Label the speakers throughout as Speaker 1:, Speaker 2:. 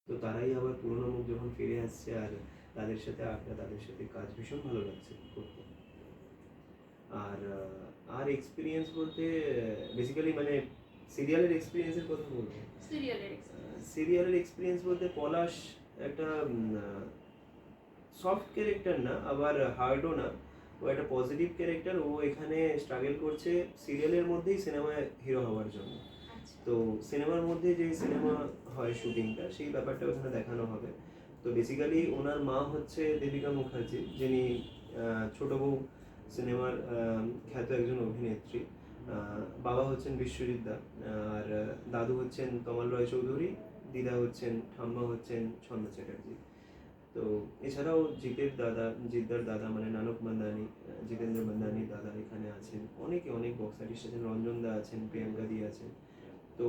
Speaker 1: তো তারাই আবার পুরোনো মুখ যখন ফিরে আসছে, আর তাদের সাথে আড্ডা, তাদের সাথে কাজ ভীষণ ভালো লাগছে করতে। আর আর এক্সপিরিয়েন্স বলতে বেসিক্যালি মানে সিরিয়ালের এক্সপিরিয়েন্সের কথা বলবো।
Speaker 2: সিরিয়ালের এক্সপিরিয়েন্স।
Speaker 1: সিরিয়ালের এক্সপিরিয়েন্স বলতে পলাশ একটা সফট ক্যারেক্টার না, আবার হার্ডও না। ও একটা পজিটিভ ক্যারেক্টার। ও এখানে স্ট্রাগল করছে সিরিয়ালের মধ্যেই সিনেমায় হিরো হওয়ার জন্য।
Speaker 2: আচ্ছা।
Speaker 1: তো সিনেমার মধ্যে যে সিনেমা হয় শুটিংটা, সেই ব্যাপারটা ওখানে দেখানো হবে। তো বেসিক্যালি ওনার মা হচ্ছে দেবিকা মুখার্জি, যিনি ছোট বউ সিনেমার খ্যাত একজন অভিনেত্রী। বাবা হচ্ছেন বিশ্বজিৎ দা, আর দাদু হচ্ছেন তমাল রয় চৌধুরী, দিদা হচ্ছেন, ঠাম্মা হচ্ছেন ছন্দা চ্যাটার্জি। তো এছাড়াও জিদ্দার দাদা মানে নানক মান্দানি, জিতেন্দ্র মান্দানি দাদা এখানে আছেন। অনেকে অনেক বক্স আর্টিস্ট আছেন, রঞ্জন দা আছেন, প্রিয়াঙ্কা দি আছেন। তো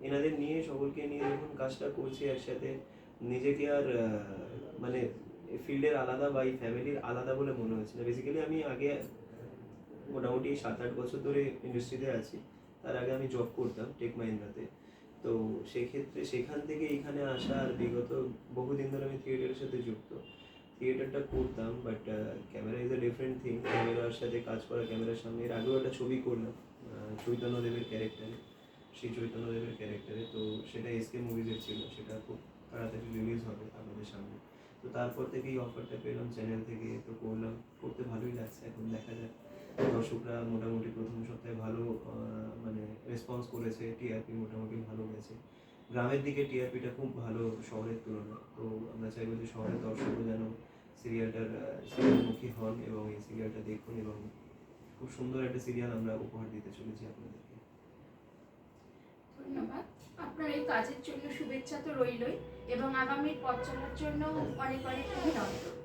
Speaker 1: এনাদের নিয়ে, সকলকে নিয়ে যখন কাজটা করছি একসাথে, নিজেকে আর মানে ফিল্ডের আলাদা বা এই ফ্যামিলির আলাদা বলে মনে হচ্ছে না। বেসিক্যালি আমি আগে মোটামুটি 7-8 বছর ধরে ইন্ডাস্ট্রিতে আছি। তার আগে আমি জব করতাম টেক মাহিন্দ্রাতে। তো সেক্ষেত্রে সেখান থেকে এখানে আসা, আর বিগত বহুদিন ধরে আমি থিয়েটারের সাথে যুক্ত। থিয়েটারটা করতাম, but camera is a different thing. ক্যামেরার সাথে কাজ করা, ক্যামেরার সামনে। এর আগেও একটা ছবি করলাম চৈতন্যদেবের ক্যারেক্টারে, সেই চৈতন্যদেবের ক্যারেক্টারে। তো সেটা এসকে মুভিজের ছিল, সেটা খুব তাড়াতাড়ি রিলিজ হবে আপনাদের সামনে। তো তারপর থেকেই অফারটা পেলাম চ্যানেল থেকে, তো করলাম, করতে ভালোই লাগছে। এখন দেখা যাক, দর্শকরা মোটামুটি প্রথম সপ্তাহে ভালো মানে রেসপন্স করেছে, টিআরপি মোটামুটি ভালো গেছে। গ্রামের দিকে টিআরপিটা খুব ভালো শহরের তুলনায়। তো আমরা চাইবো যে শহরের দর্শকও যেন সিরিয়ালমুখী হন এবং এই সিরিয়ালটা দেখুন, এবং খুব সুন্দর একটা সিরিয়াল আমরা উপহার দিতে চলেছি আপনাদেরকে।
Speaker 2: ধন্যবাদ। আপনার এই কাজের জন্য শুভেচ্ছা তো রইলই, এবং আগামীর পথ চলার জন্য অনেক অনেক অভিনন্দন।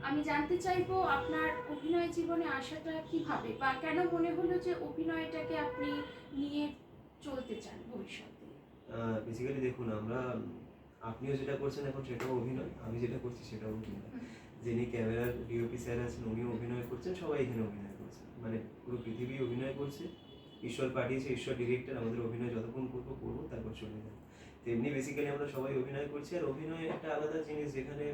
Speaker 2: আমি জানতে চাইবো আপনার অভিনয় জীবনে আসাটা কিভাবে, বা কেন মনে হলো যে অভিনয়টাকে আপনি নিয়ে চলতে চান ভবিষ্যতে?
Speaker 1: বেসিক্যালি দেখুন, আপনিও যেটা করছেন এখন সেটাও অভিনয়, আমি যেটা করছি সেটাও অভিনয়। যিনি ক্যামেরার ডিওপি স্যার আছেন উনিও অভিনয় করছেন, সবাই এখানে অভিনয় করছে, মানে পুরো পৃথিবী অভিনয় করছে। ঈশ্বর পাঠিয়েছে, ঈশ্বর ডিরেক্টর, আমাদের অভিনয় যতক্ষণ করবো করবো, তারপর চলে যাবো। তেমনি বেসিক্যালি আমরা সবাই অভিনয় করছি। আর অভিনয় একটা আলাদা জিনিস, যেখানে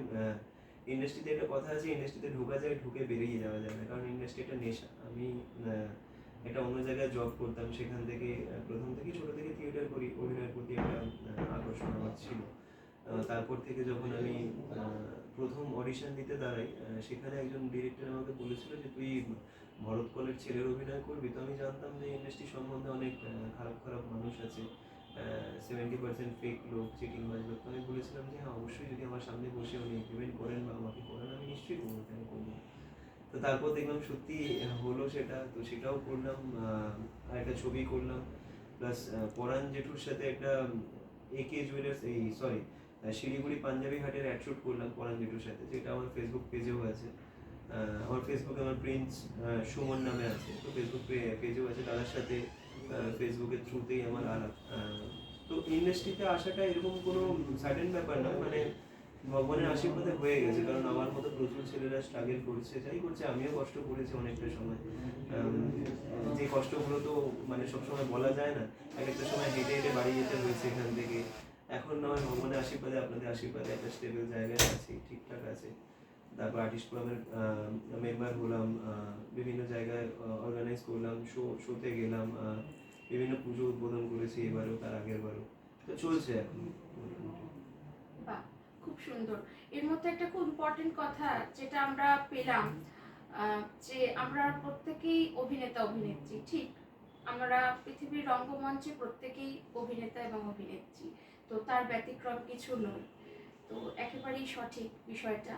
Speaker 1: ইন্ডাস্ট্রিতে একটা কথা আছে, ইন্ডাস্ট্রিতে ঢোকা যায়, ঢুকে বেরিয়ে যাওয়া যায় না, কারণ ইন্ডাস্ট্রি একটা নেশা। আমি একটা অন্য জায়গায় জব করতাম, সেখান থেকে প্রথম থেকে ছোটো থেকে থিয়েটার করি, অভিনয়ের প্রতি একটা আকর্ষণ আমার ছিল। তারপর থেকে যখন আমি প্রথম অডিশন দিতে দাঁড়াই, সেখানে একজন ডিরেক্টর আমাকে বলেছিল যে তুই ভরত কলের ছেলের অভিনয় করবি। তো আমি জানতাম যে ইন্ডাস্ট্রি সম্বন্ধে অনেক খারাপ খারাপ মানুষ আছে, 70% ফেক লোক, চিটিং বাজ লোক। তো আমি বলেছিলাম যে হ্যাঁ, অবশ্যই যদি আমার সামনে বসে উনি ইমপ্লিমেন্ট করেন বা আমাকে করেন, আমি নিশ্চয়ই করবো, কেন করবো। তো তারপর দেখলাম সত্যি হলো সেটা, তো সেটাও করলাম। আর একটা ছবি করলাম, প্লাস পরাণ জেঠুর সাথে একটা একে জুয়েলার্স, এই সরি, শিলিগুড়ি পাঞ্জাবি হাটের অ্যাড শুট করলাম পরাণ জেঠুর সাথে, যেটা আমার ফেসবুক পেজেও আছে। আমার ফেসবুকে আমার প্রিন্স সুমন নামে আছে, তো ফেসবুক পেজেও আছে। দাদার সাথে ফেসবুকের থ্রুতেই আমার আলাপ। তো ইন্ডাস্ট্রিতে আসাটা এরকম কোনো সাডেন ব্যাপার নয়, মানে ভগবানের আশীর্বাদে হয়ে গেছে। কারণ আমার মতো প্রচুর ছেলেরা স্ট্রাগল করছে, যাই করছে, আমিও কষ্ট করেছি অনেকটা সময়। যে কষ্টগুলো তো মানে সবসময় বলা যায় না, এক একটা সময় হেঁটে হেঁটে বাড়ি যেতে হয়েছে এখান থেকে। এখন নয়, ভগবানের আশীর্বাদে, আপনাদের আশীর্বাদে একটা স্টেবল জায়গায় আছি, ঠিকঠাক আছে। তারপর আর্টিস্ট ফোরামের মেম্বার হলাম, বিভিন্ন জায়গায় অর্গানাইজ করলাম, শোতে গেলাম, বিভিন্ন পুজো উদ্বোধন করেছি এবারও, তার আগের বারও। তো চলছে এখন মোটামুটি।
Speaker 2: বাহ, খুব সুন্দর। এর মধ্যে একটা খুব ইম্পর্টেন্ট কথা যেটা আমরা পেলাম, যে আমরা প্রত্যেকেই অভিনেতা অভিনেত্রী, ঠিক? আমরা পৃথিবীর রঙ্গমঞ্চে প্রত্যেকেই অভিনেতা এবং অভিনেত্রী, তো তার ব্যতিক্রম কিছু নয়। তো একেবারেই সঠিক বিষয়টা।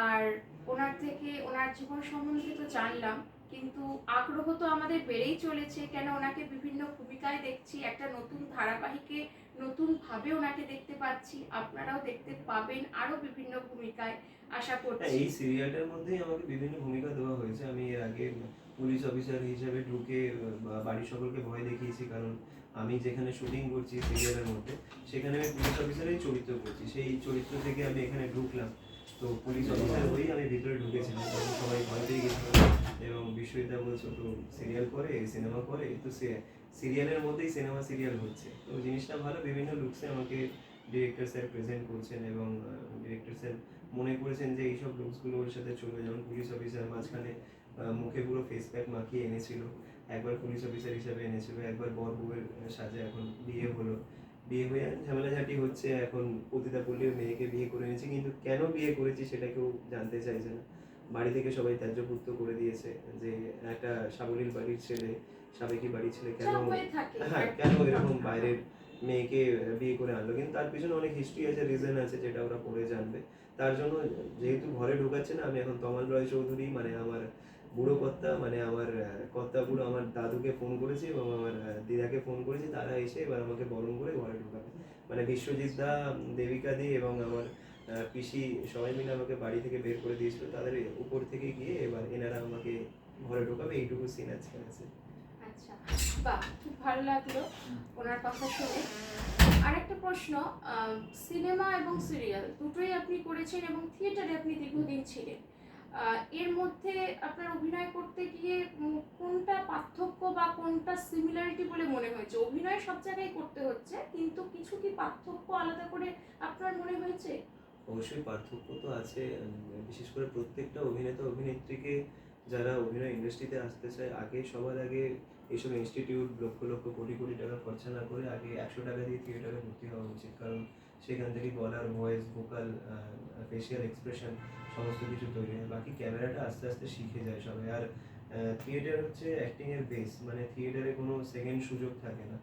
Speaker 2: আর ওনার থেকে, ওনার জীবন সম্বন্ধে তো জানলাম, কিন্তু আগ্রহ তো আমাদের বেড়েই চলেছে, কেন ওনাকে বিভিন্ন ভূমিকায় দেখছি, একটা নতুন ধারাবাহিকে নতুনভাবে ওনাকে দেখতে পাচ্ছি, আপনারাও দেখতে পাবেন আরও বিভিন্ন ভূমিকায়, আশা করছি।
Speaker 1: এই সিরিয়ালটার মধ্যেই আমাকে বিভিন্ন ভূমিকা দেওয়া হয়েছে। আমি এর আগে পুলিশ অফিসার হিসেবে ঢুকে বাড়ির সকলকে ভয় দেখিয়েছি, কারণ আমি যেখানে শুটিং করছি সিরিয়ালের মধ্যে, সেখানে আমি পুলিশ অফিসারের চরিত্র করছি। সেই চরিত্র থেকে আমি এখানে ঢুকলাম, তো পুলিশ অফিসার হয়েই আমি ভিতরে ঢুকেছিলাম, তখন সবাই ভয় পেয়ে গেছিল। এবং বিশ্বজিৎদা বলছো তো সিরিয়াল করে, সিনেমা করে, তো সে সিরিয়ালের মধ্যেই সিনেমা সিরিয়াল হচ্ছে। তো জিনিসটা ভালো, বিভিন্ন লুকসে আমাকে ডিরেক্টর স্যার প্রেজেন্ট করছেন এবং ডিরেক্টর স্যার মনে করেছেন যে এইসব লুকসগুলো ওর সাথে চলবে। যেমন পুলিশ অফিসার মাঝখানে মুখে পুরো ফেস প্যাক মাখিয়ে এনেছিল, একবার পুলিশ অফিসার হিসাবে এনেছিল, একবার বর বউয়ের সাজে, এখন বিয়ে হলো, বিয়ে হয়ে ঝামেলাঝাটি হচ্ছে, এখন পতিতা পল্লীর মেয়েকে বিয়ে করে এনেছি, কিন্তু কেন বিয়ে করেছি সেটা কেউ জানতে চাইছে না। বাড়ি থেকে সবাই ত্যায্যপুত্র করে দিয়েছে যে একটা সাবলীল বাড়ির ছেলে, সাবেকি বাড়ির ছেলে কেন,
Speaker 2: যা হয়ে থাকে
Speaker 1: হ্যাঁ কেন এরকম বাইরের মেয়েকে বিয়ে করে আনলো। কিন্তু তার পিছনে অনেক হিস্ট্রি আছে, রিজন আছে, যেটা ওরা পড়ে জানবে। তার জন্য যেহেতু ঘরে ঢোকাচ্ছে না, আমি এখন তমাল রয় চৌধুরী মানে আমার বুড়ো কর্তা, মানে আমার কর্তা বুড়ো, আমার দাদুকে ফোন করেছি এবং আমার দিদাকে ফোন করেছি, তারা এসে এবার আমাকে বরণ করে ঘরে ঢোকাবে। মানে বিশ্বজিৎ দা, দেবিকা দি এবং আমার পিসি সবাই মিলে আমাকে বাড়ি থেকে বের করে দিয়েছিল, তাদের উপর থেকে গিয়ে এবার এনারা আমাকে ঘরে ঢোকাবে, এইটুকু সিন আজকে আছে।
Speaker 2: আচ্ছা, বাহ, খুব ভালো লাগলো ওনার কথা শুনে। আরেকটা প্রশ্ন, সিনেমা এবং সিরিয়াল দুটোই আপনি করেছেন এবং থিয়েটারে আপনি দীর্ঘদিন ছিলেন। এর মধ্যে আপনার অভিনয় করতে গিয়ে কোনটা পার্থক্য বা কোনটা সিমিলারিটি বলে মনে হয়েছে? অভিনয় সব জায়গায় করতে হচ্ছে, কিন্তু কিছু কি পার্থক্য আলাদা করে আপনার মনে হয়েছে?
Speaker 1: অবশ্যই পার্থক্য তো আছে। বিশেষ করে প্রত্যেকটা অভিনেতা অভিনেত্রীকে যারা অভিনয় ইন্ডাস্ট্রিতে আসতে চায়, আগে সবার আগে এইসব ইনস্টিটিউট লক্ষ লক্ষ কোটি কোটি টাকা খরচা না করে আগে 100 টাকা দিয়ে থিয়েটারে ভর্তি হওয়া উচিত। কারণ সেখান থেকে গলার ভয়েস, ভোকাল, ফেসিয়াল এক্সপ্রেশন সমস্ত কিছু তৈরি হয়। বাকি ক্যামেরাটা আস্তে আস্তে শিখে যায় সবাই। আর থিয়েটার হচ্ছে অ্যাক্টিংয়ের বেস, মানে থিয়েটারে কোনো সেকেন্ড সুযোগ থাকে না।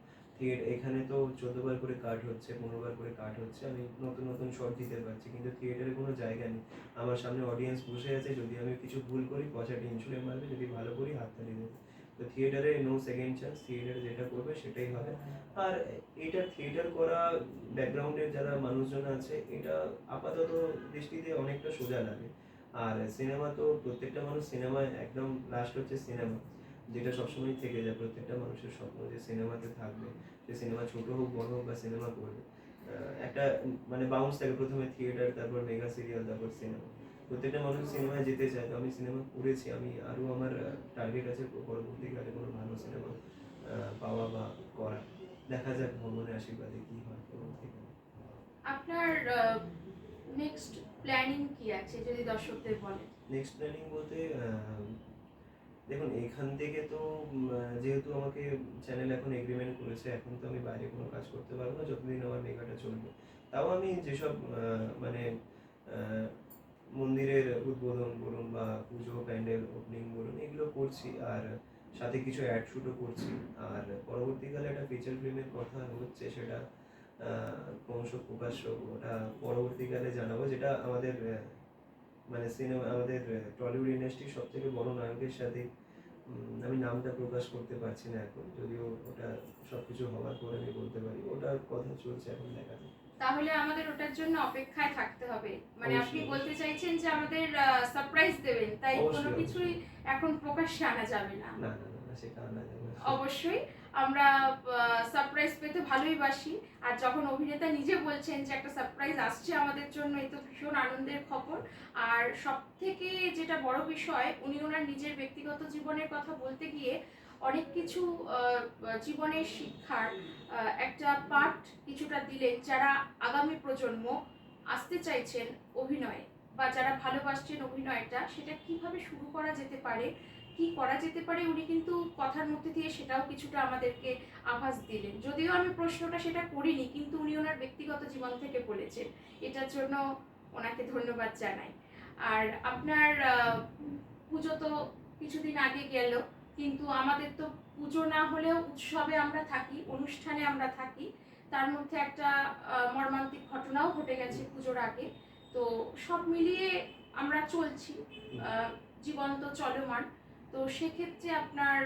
Speaker 1: এখানে তো 14 বার করে কাট হচ্ছে, 15 বার করে কাট হচ্ছে, আমি নতুন নতুন শট দিতে পারছি, কিন্তু থিয়েটারে কোনো জায়গা নেই। আমার সামনে অডিয়েন্স বসে আছে, যদি আমি কিছু ভুল করি পয়সা টিনছুড়ে মারবে, যদি ভালো করি হাততালি দেবে। তো থিয়েটারে নো সেকেন্ড চান্স, থিয়েটারে যেটা করবে সেটাই হবে। আর এটা থিয়েটার করা ব্যাকগ্রাউন্ডের যারা মানুষজন আছে, এটা আপাতত দৃষ্টিতে অনেকটা সোজা লাগে। আর সিনেমা তো প্রত্যেকটা মানুষ সিনেমায় একদম লাস্ট হচ্ছে সিনেমা, যেটা সবসময় থেকে যায় প্রত্যেকটা মানুষের স্বপ্ন যে সিনেমাতে থাকবে, সে সিনেমা ছোট হোক বড় হোক বা সিনেমা করবে। একটা মানে বাউন্স থাকে, প্রথমে থিয়েটার, তারপর মেগা সিরিয়াল, তারপর সিনেমা। প্রত্যেকটা মানুষ সিনেমায় যেতে চায়, তো আমি সিনেমা করেছি, আমি আরও আমার টার্গেট আছে পরবর্তীকালে কোনো ভালো সিনেমা পাওয়া বা করা। দেখা যাক ভগবানের আশীর্বাদে কি হয় পরবর্তীকালে।
Speaker 2: আপনার নেক্সট প্ল্যানিং কি আছে যদি দর্শকদের বলেন?
Speaker 1: নেক্সট প্ল্যানিং বলতে দেখুন, এখান থেকে তো যেহেতু আমাকে চ্যানেল এখন এগ্রিমেন্ট করেছে, এখন তো আমি বাইরে কোনো কাজ করতে পারবো না যতদিন আমার মেগাটা চলবে। তাও আমি যেসব মানে আহ, মন্দিরের উদ্বোধন বলুন বা পুজো প্যান্ডেল ওপেনিং বলুন, এগুলো করছি, আর সাথে কিছু অ্যাড শুটও করছি। আর পরবর্তীকালে একটা ফিচার ফিল্মের কথা হচ্ছে, সেটা ক্রমশ প্রকাশ্য, ওটা পরবর্তীকালে জানাবো, যেটা আমাদের মানে সিনেমা, আমাদের টলিউড ইন্ডাস্ট্রির সব থেকে বড় নায়কের সাথে। আমি নামটা প্রকাশ করতে পারছি না এখন, যদিও ওটা সবকিছু হওয়ার পরে আমি বলতে পারি, ওটার কথা চলছে, এখন দেখা যাক।
Speaker 2: তাহলে আমাদের ওটার জন্য অপেক্ষায় থাকতে হবে, মানে আপনি
Speaker 1: অবশ্যই,
Speaker 2: বলতে চাইছেন যে আমাদের সারপ্রাইজ দেবেন, তাই কোনো
Speaker 1: অবশ্যই,
Speaker 2: কিছুই এখন প্রকাশ্যে আনা যাবে না।
Speaker 1: না না না না, সেটা আনা যাবে না।
Speaker 2: অবশ্যই আমরা সারপ্রাইজ পেতে ভালোই বাসি, আর যখন অভিনেতা নিজে বলছেন যে একটা সারপ্রাইজ আসছে আমাদের জন্য, এই তো ভীষণ আনন্দের খবর। আর সব থেকে যেটা বড় বিষয়, উনি ওনার নিজের ব্যক্তিগত জীবনের কথা বলতে গিয়ে অনেক কিছু জীবনের শিক্ষার একটা পাঠ কিছুটা দিলেন, যারা আগামী প্রজন্ম আসতে চাইছেন অভিনয়ে বা যারা ভালোবাসছেন অভিনয়টা, সেটা কিভাবে শুরু করা যেতে পারে, কি করা যেতে পারে, উনি কিন্তু কথার মধ্যে দিয়ে সেটাও কিছুটা আমাদেরকে আভাস দিলেন। যদিও আমি প্রশ্নটা সেটা করিনি, কিন্তু উনি ওনার ব্যক্তিগত জীবন থেকে বলেছেন, এটার জন্য ওনাকে ধন্যবাদ জানাই। আর আপনার পুজো তো কিছুদিন আগে গেল, কিন্তু আমাদের তো পুজো না হলেও উৎসবে আমরা থাকি, অনুষ্ঠানে আমরা থাকি। তার মধ্যে একটা মর্মান্তিক ঘটনাও ঘটে গেছে পুজোর আগে। তো সব মিলিয়ে আমরা চলছি, জীবন তো চলমান। তো সেক্ষেত্রে আপনার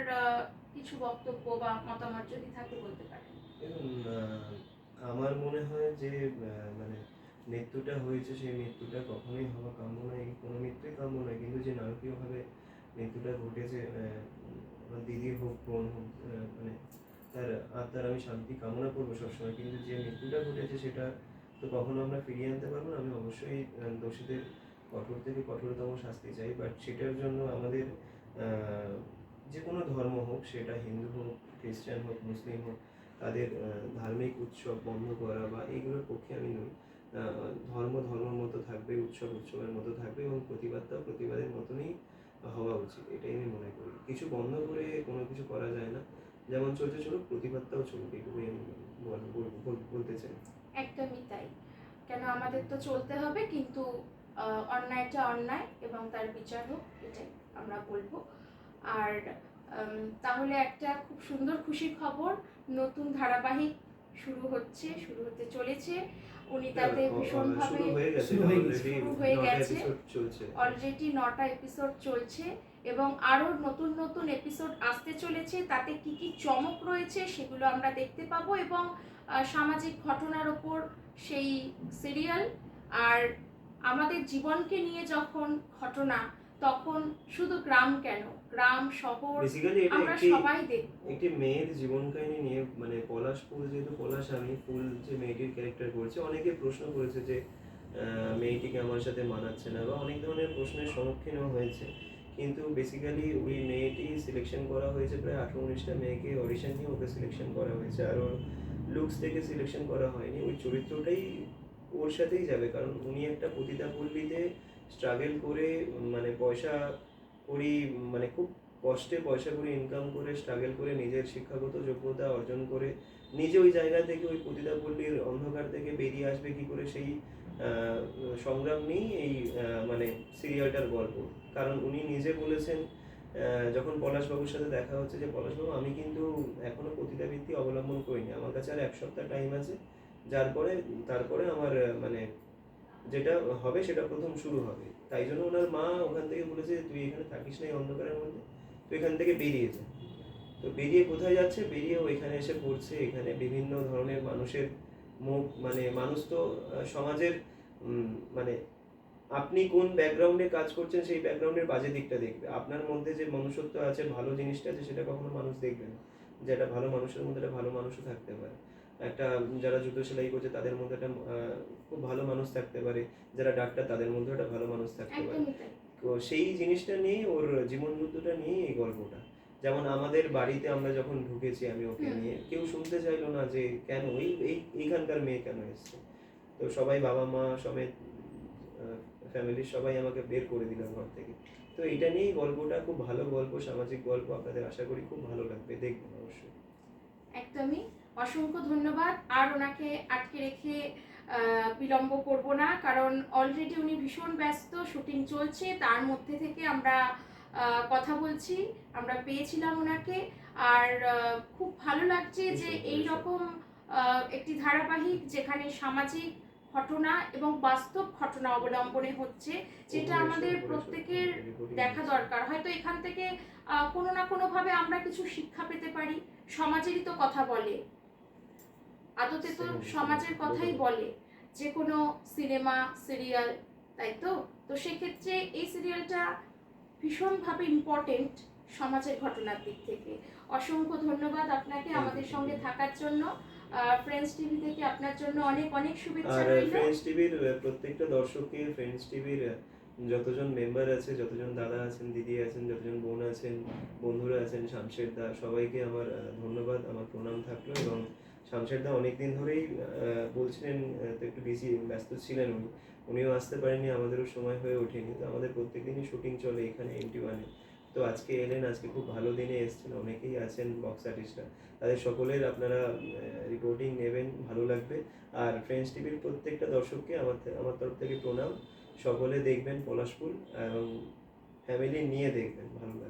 Speaker 2: কিছু বক্তব্য বা মতামত যদি থাকে বলতে পারেন।
Speaker 1: দেখুন, আমার মনে হয় যে মানে মৃত্যুটা হয়েছে, সেই মৃত্যুটা কখনোই হওয়া কাম্য নয়, কোনো মৃত্যুই কাম্য নয়, কিন্তু যে নারকীয়ভাবে মৃত্যুটা ঘটেছে, আমার দিদির হোক, বোন হোক, মানে তার আত্মার আমি শান্তি কামনা করবো সবসময়, কিন্তু যে মৃত্যুটা ঘটেছে সেটা তো কখনো আমরা ফিরিয়ে আনতে পারবো না। আমি অবশ্যই দোষীদের কঠোর থেকে কঠোরতম শাস্তি চাই, বাট সেটার জন্য আমাদের যে কোনো ধর্ম হোক, সেটা হিন্দু হোক, খ্রিস্টান হোক, মুসলিম হোক, তাদের ধার্মিক উৎসব বন্ধ করা বা এইগুলোর পক্ষে আমি নই। ধর্মের মতো থাকবে, উৎসবের মতো থাকবে এবং প্রতিবাদটাও প্রতিবাদের মতনই হওয়া উচিত, এটাই আমি মনে করি। কিছু বন্ধ করে কোনো কিছু করা যায় না, যেমন চলছে চলুক, প্রতিবাদটাও চলুক, এটুকুই আমি বলতে চাই।
Speaker 2: একদমই তাই। কেন আমাদের তো চলতে হবে, কিন্তু অন্যায়টা অন্যায় এবং তার বিচার হোক, এটাই আমরা বলবো। আর তাহলে একটা খুব সুন্দর খুশির খবর, নতুন ধারাবাহিক শুরু হতে চলেছে। উনি তাতে ভীষণভাবে
Speaker 1: শুরু হয়ে গেছে,
Speaker 2: অলরেডি 9টা এপিসোড চলছে এবং আরো নতুন নতুন এপিসোড আসতে চলেছে। তাতে কি কি চমক রয়েছে সেগুলো আমরা দেখতে পাবো এবং সামাজিক ঘটনার ওপর সেই সিরিয়াল। আর আমাদের জীবনকে নিয়ে যখন ঘটনা, তখন শুধু গ্রাম কেন, গ্রাম শহর আমরা সবাই দেখব।
Speaker 1: একটি মেয়ের জীবন কাহিনী নিয়ে, মানে পলাশ ফুল, যেহেতু পলাশ আমি ফুল যে মেয়েটির ক্যারেক্টার করছে, অনেকে প্রশ্ন করেছে যে মেয়েটিকে আমার সাথে মানাচ্ছে না, বা অনেক ধরনের প্রশ্নের সম্মুখীনও হয়েছে। কিন্তু বেসিক্যালি ওই মেয়েটি সিলেকশন করা হয়েছে, প্রায় 18-19টা মেয়েকে অডিশন নিয়ে ওকে সিলেকশন করা হয়েছে, আর ওর লুকস থেকে সিলেকশন করা হয়নি। ওই চরিত্রটাই ওর সাথেই যাবে, কারণ উনি একটা পতিতাপল্লীতে স্ট্রাগল করে, মানে পয়সা করি, মানে খুব কষ্টে পয়সা করে ইনকাম করে স্ট্রাগল করে নিজের শিক্ষাগত যোগ্যতা অর্জন করে নিজে ওই জায়গা থেকে, ওই পতিতাপল্লীর অন্ধকার থেকে বেরিয়ে আসবে কি করে, সেই সংগ্রাম নিয়েই এই মানে সিরিয়ালটার গল্প। কারণ উনি নিজে বলেছেন, যখন পলাশবাবুর সাথে দেখা হচ্ছে, যে পলাশবাবু, আমি কিন্তু এখনো পতিতাবৃত্তি অবলম্বন করিনি, আমার কাছে আর 1 সপ্তাহ টাইম আছে, তারপরে আমার মানে যেটা হবে সেটা প্রথম শুরু হবে। তাই জন্য ওনার মা ওখান থেকে বলেছে, তুই এখানে থাকিস না এই অন্ধকারের মধ্যে, তুই এখান থেকে বেরিয়ে যা। তো বেরিয়ে কোথায় যাচ্ছে, বেরিয়ে এখানে এসে পড়ছে, এখানে বিভিন্ন ধরনের মানুষের মুখ, মানে মানুষ তো সমাজের মানে আপনি কোন ব্যাকগ্রাউন্ডে কাজ করছেন সেই ব্যাকগ্রাউন্ডের বাজে দিকটা দেখবে। আপনার মধ্যে যে মনুষ্যত্ব আছে, ভালো জিনিসটা আছে, সেটা কখনো মানুষ দেখবে না, যে একটা ভালো মানুষের মধ্যে একটা ভালো মানুষও থাকতে পারে। একটা যারা জুতো সেলাই করছে তাদের মধ্যে একটা খুব ভালো মানুষ থাকতে পারে, যারা ডাক্তার তাদের মধ্যে একটা ভালো মানুষ থাকতে পারে। তো সেই জিনিসটা নিয়ে, ওর জীবন যুদ্ধটা নিয়ে এই গল্পটা। যেমন আমাদের বাড়িতে আমরা যখন ঢুকেছি, আমি ওকে নিয়ে, কেউ শুনতে চাইলো না যে কেন এইখানকার মেয়ে কেন এসছে। তো সবাই, বাবা মা সমেত ফ্যামিলির সবাই আমাকে বের করে দিল ঘর থেকে। তো এটা নিয়েই গল্পটা, খুব ভালো গল্প, সামাজিক গল্প, আপনাদের আশা করি খুব ভালো লাগবে, দেখবেন অবশ্যই।
Speaker 2: একদমই, অসংখ্য ধন্যবাদ। আর ওনাকে আটকে রেখে বিলম্ব করব না, কারণ অলরেডি উনি ভীষণ ব্যস্ত, শুটিং চলছে, তার মধ্যে থেকে আমরা কথা বলছি, আমরা পেয়েছিলাম ওনাকে। আর খুব ভালো লাগছে যে এই রকম একটি ধারাবাহিক যেখানে সামাজিক ঘটনা এবং বাস্তব ঘটনা অবলম্বনে হচ্ছে, যেটা আমাদের প্রত্যেকের দেখা দরকার। হয়তো এখান থেকে কোনো না কোনোভাবে আমরা কিছু শিক্ষা পেতে পারি। সমাজেরই তো কথা বলে, আদতে তো সমাজের কথাই বলে যে কোনো সিনেমা সিরিয়াল, তাই তো? তো সেক্ষেত্রে এই সিরিয়ালটা ভীষণভাবে ইম্পর্টেন্ট সমাজের ঘটনার দিক থেকে। অসংখ্য ধন্যবাদ আপনাকে আমাদের সঙ্গে থাকার জন্য। ফ্রেন্ডস টিভি থেকে আপনার জন্য অনেক অনেক শুভেচ্ছা রইল।
Speaker 1: আর ফ্রেন্ডস টিভির প্রত্যেকটা দর্শককে, ফ্রেন্ডস টিভির যতজন মেম্বার আছে, যতজন দাদা আছেন, দিদি আছেন, যতজন বোন আছেন, বন্ধুরা আছেন, শামশের দা, সবাইকে আমার ধন্যবাদ, আমার প্রণাম থাকলো। এবং শামশের দা অনেকদিন ধরেই বলছিলেন, তো একটু ব্যস্ত ছিলেন উনিও আসতে পারেননি, আমাদেরও সময় হয়ে ওঠেনি। তো আমাদের প্রত্যেকদিনই শুটিং চলে এখানে NT1-এ। তো আজকে এলেন, আজকে খুব ভালো দিনে এসেছেন, অনেকেই আছেন বক্স আর্টিস্টরা, তাদের সকলের আপনারা রিপোর্টিং নেবেন, ভালো লাগবে। আর ফ্রেন্ডস টিভির প্রত্যেকটা দর্শককে আমার তরফ থেকে প্রণাম। সকলে দেখবেন পলাশপুর এবং ফ্যামিলি নিয়ে দেখবেন, ভালো লাগবে।